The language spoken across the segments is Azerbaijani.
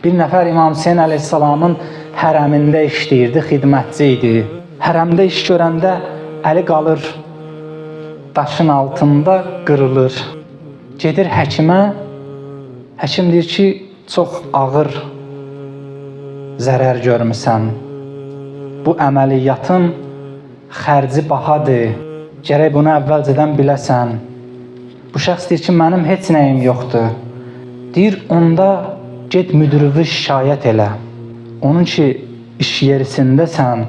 Bir nəfər İmam Hüseyn əleyhissalamın hərəmində işləyirdi, xidmətçi idi. Hərəmdə iş görəndə əli qalır daşın altında, qırılır. Gedir həkimə, həkim deyir ki, çox ağır zərər görmüsən. Bu əməliyyatın xərci bahadır, gərək bunu əvvəlcədən biləsən. Bu şəxs deyir ki, mənim heç nəyim yoxdur. Deyir, onda get müdürüvü şikayət elə. Onun ki, iş yerisindəsən,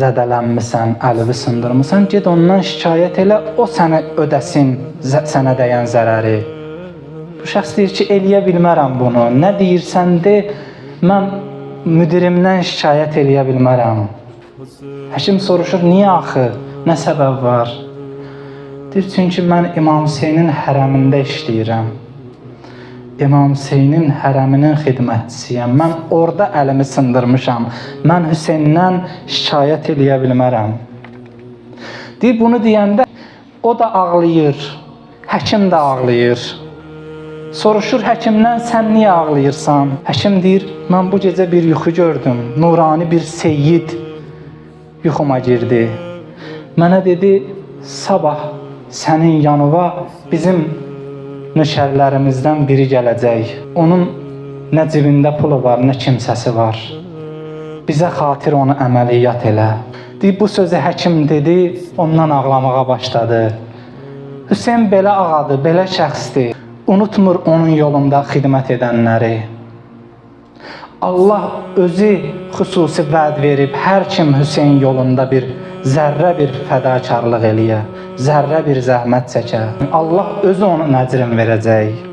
zədələnmisən, əlini sındırmısan, get ondan şikayət elə, o sənə ödəsin sənə dəyən zərəri. Bu şəxs deyir ki, eləyə bilmərəm bunu. Nə deyirsən de, mən müdirimdən şikayət eləyə bilmərəm. Həkim soruşur, niyə axı? Nə səbəb var? Deyir, çünki mən İmam Hüseynin hərəmində işləyirəm. İmam Hüseynin hərəminin xidmətçisiyəm. Mən orada əlimi sındırmışam. Mən Hüseyndən şikayət eləyə bilmərəm. Deyir, bunu deyəndə o da ağlayır, həkim də ağlayır. Soruşur həkimdən, sən niyə ağlayırsan? Həkim deyir, mən bu gecə bir yuxu gördüm. Nurani bir seyyid yuxuma girdi. Mənə dedi, sabah sənin yanına bizim nökərlərimizdən biri gələcək. Onun nə cibində pulu var, nə kimsəsi var. Bizə xatir onu əməliyyat elə. Deyib, bu sözü həkim dedi, ondan ağlamağa başladı. Hüseyn belə ağadır, belə şəxsdir. Unutmur onun yolunda xidmət edənləri. Allah özü xüsusi vəd verib, hər kim Hüseyn yolunda bir zərrə bir fədakarlıq eləyə, zərrə bir zəhmət çəkə. Allah özü onun əcrini verəcək.